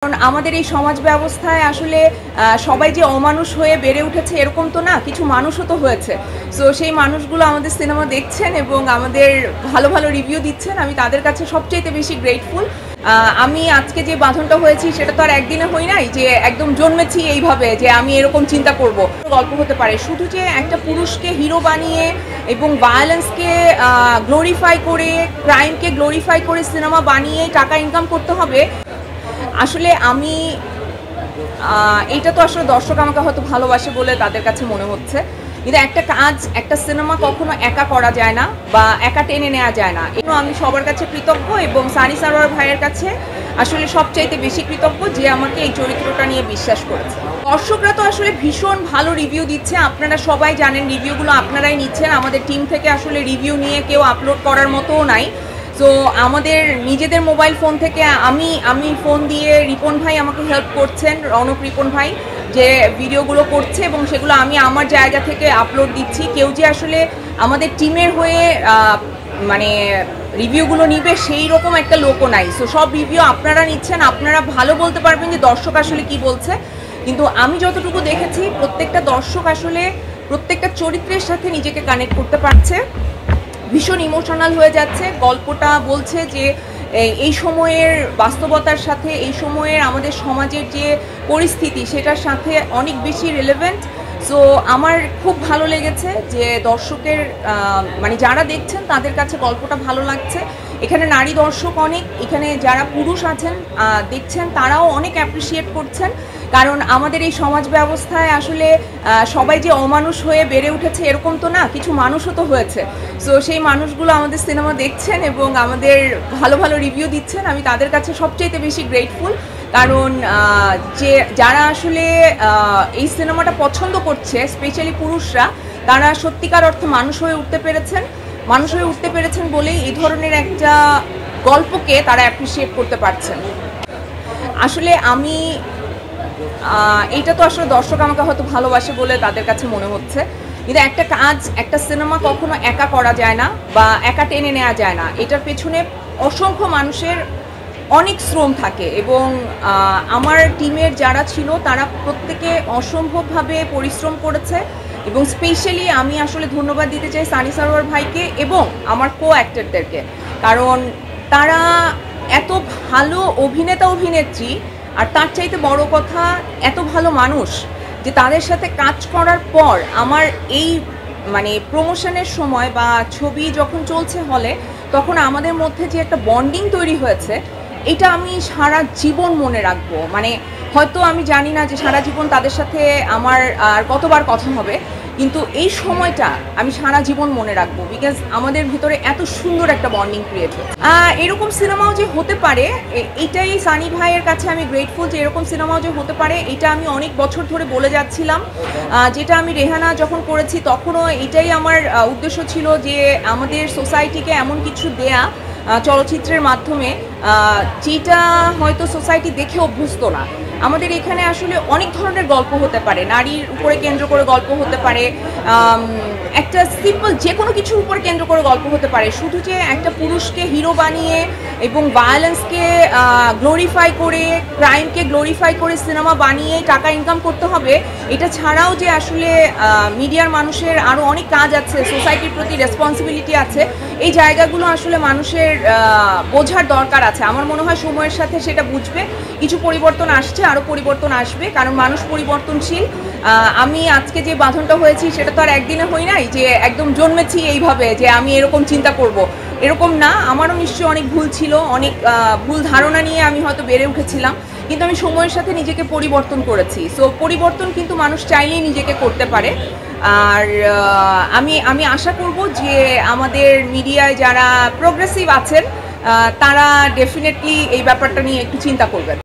কারণ আমাদের এই সমাজ ব্যবস্থায় আসলে সবাই যে অমানুষ হয়ে বেড়ে উঠেছে এরকম তো না, কিছু মানুষও তো হয়েছে। সো সেই মানুষগুলো আমাদের সিনেমা দেখছেন এবং আমাদের ভালো ভালো রিভিউ দিচ্ছেন, আমি তাদের কাছে সবচেয়ে বেশি গ্রেটফুল। আমি আজকে যে বাঁধনটা হয়েছি সেটা তো আর একদিনে হই নাই যে একদম জন্মেছি এইভাবে যে আমি এরকম চিন্তা করব। গল্প হতে পারে শুধু যে একটা পুরুষকে হিরো বানিয়ে এবং ভায়োলেন্সকে গ্লোরিফাই করে, ক্রাইমকে গ্লোরিফাই করে সিনেমা বানিয়ে টাকা ইনকাম করতে হবে। আসলে আমি এইটা তো আসলে দর্শক আমাকে হয়তো ভালোবাসে বলে তাদের কাছে মনে হচ্ছে, কিন্তু একটা কাজ, একটা সিনেমা কখনো একা করা যায় না বা একা টেনে নেওয়া যায় না। এজন্য আমি সবার কাছে কৃতজ্ঞ এবং সানি সারোয়ার ভাইয়ের কাছে আসলে সবচাইতে বেশি কৃতজ্ঞ যে আমাকে এই চরিত্রটা নিয়ে বিশ্বাস করেছে। দর্শকরা তো আসলে ভীষণ ভালো রিভিউ দিচ্ছে, আপনারা সবাই জানেন, রিভিউগুলো আপনারাই নিচ্ছেন। আমাদের টিম থেকে আসলে রিভিউ নিয়ে কেউ আপলোড করার মতোও নাই। তো আমাদের নিজেদের মোবাইল ফোন থেকে আমি ফোন দিয়ে রিপন ভাই আমাকে হেল্প করছেন, রৌনক রিপন ভাই, যে ভিডিওগুলো করছে এবং সেগুলো আমি আমার জায়গা থেকে আপলোড দিচ্ছি। কেউ যে আসলে আমাদের টিমের হয়ে মানে রিভিউগুলো নিবে সেই রকম একটা লোকও নাই। সো সব রিভিউ আপনারা নিচ্ছেন, আপনারা ভালো বলতে পারবেন যে দর্শক আসলে কি বলছে। কিন্তু আমি যতটুকু দেখেছি প্রত্যেকটা দর্শক আসলে প্রত্যেকটা চরিত্রের সাথে নিজেকে কানেক্ট করতে পারছে, ভীষণ ইমোশনাল হয়ে যাচ্ছে। গল্পটা বলছে যে এই সময়ের বাস্তবতার সাথে, এই সময়ের আমাদের সমাজের যে পরিস্থিতি সেটার সাথে অনেক বেশি রিলেভেন্ট। সো আমার খুব ভালো লেগেছে যে দর্শকের মানে যারা দেখছেন তাদের কাছে গল্পটা ভালো লাগছে। এখানে নারী দর্শক অনেক, এখানে যারা পুরুষ আছেন দেখছেন তারাও অনেক অ্যাপ্রিসিয়েট করছেন। কারণ আমাদের এই সমাজ ব্যবস্থায় আসলে সবাই যে অমানুষ হয়ে বেড়ে উঠেছে এরকম তো না, কিছু মানুষও তো হয়েছে। সো সেই মানুষগুলো আমাদের সিনেমা দেখছেন এবং আমাদের ভালো ভালো রিভিউ দিচ্ছেন, আমি তাদের কাছে সবচেয়ে বেশি গ্রেটফুল। কারণ যে যারা আসলে এই সিনেমাটা পছন্দ করছে, স্পেশালি পুরুষরা, তারা সত্যিকার অর্থে মানুষ হয়ে উঠতে পেরেছেন বলেই এই ধরনের একটা গল্পকে তারা অ্যাপ্রিসিয়েট করতে পারছেন। আসলে আমি এইটা তো আসলে দর্শক আমাকে হয়তো ভালোবাসে বলে তাদের কাছে মনে হচ্ছে, কিন্তু একটা কাজ, একটা সিনেমা কখনো একা করা যায় না বা একা টেনে নেওয়া যায় না। এটার পেছনে অসংখ্য মানুষের অনেক শ্রম থাকে এবং আমার টিমের যারা ছিল তারা প্রত্যেকে অসম্ভবভাবে পরিশ্রম করেছে। এবং স্পেশালি আমি আসলে ধন্যবাদ দিতে চাই সানি সারোয়ার ভাইকে এবং আমার কো অ্যাক্টরদেরকে, কারণ তারা এত ভালো অভিনেতা অভিনেত্রী, আর তার চাইতে বড় কথা এত ভালো মানুষ যে তাদের সাথে কাজ করার পর আমার এই মানে প্রমোশনের সময় বা ছবি যখন চলছে হলে তখন আমাদের মধ্যে যে একটা বন্ডিং তৈরি হয়েছে, এটা আমি সারা জীবন মনে রাখবো। মানে হয়তো আমি জানি না যে সারা জীবন তাদের সাথে আমার আর কতবার কথা হবে, কিন্তু এই সময়টা আমি সারা জীবন মনে রাখবো, বিকজ আমাদের ভিতরে এত সুন্দর একটা বন্ডিং ক্রিয়েট হয়েছে। এরকম সিনেমাও যে হতে পারে, এইটাই সানি ভাইয়ের কাছে আমি গ্রেটফুল যে এরকম সিনেমাও যে হতে পারে। এটা আমি অনেক বছর ধরে বলে যাচ্ছিলাম, যেটা আমি রেহানা যখন করেছি তখনও এটাই আমার উদ্দেশ্য ছিল যে আমাদের সোসাইটিকে এমন কিছু দেয়া চলচ্চিত্রের মাধ্যমে যেটা হয়তো সোসাইটি দেখে অভ্যস্ত না। আমাদের এখানে আসলে অনেক ধরনের গল্প হতে পারে, নারীর উপরে কেন্দ্র করে গল্প হতে পারে, একটা সিম্পল যে কোনো কিছুর উপর কেন্দ্র করে গল্প হতে পারে। শুধু যে একটা পুরুষকে হিরো বানিয়ে এবং ভায়োলেন্সকে গ্লোরিফাই করে, ক্রাইমকে গ্লোরিফাই করে সিনেমা বানিয়ে টাকা ইনকাম করতে হবে, এটা ছাড়াও যে আসলে মিডিয়ার মানুষের আরও অনেক কাজ আছে, সোসাইটির প্রতি রেসপন্সিবিলিটি আছে, এই জায়গাগুলো আসলে মানুষের বোঝার দরকার আছে। আমার মনে হয় সময়ের সাথে সেটা বুঝবে, কিছু পরিবর্তন আসছে, আরও পরিবর্তন আসবে, কারণ মানুষ পরিবর্তনশীল। আমি আজকে যে বাঁধনটা হয়েছি সেটা তো আর একদিনে হই নাই যে একদম জন্মেছি এইভাবে যে আমি এরকম চিন্তা করব, এরকম না। আমারও নিশ্চয়ই অনেক ভুল ছিল, অনেক ভুল ধারণা নিয়ে আমি হয়তো বেড়ে উঠেছিলাম, কিন্তু আমি সময়ের সাথে নিজেকে পরিবর্তন করেছি। সো পরিবর্তন কিন্তু মানুষ চাইলেই নিজেকে করতে পারে। আর আমি আশা করব যে আমাদের মিডিয়ায় যারা প্রোগ্রেসিভ আছেন তারা ডেফিনেটলি এই ব্যাপারটা নিয়ে একটু চিন্তা করবেন।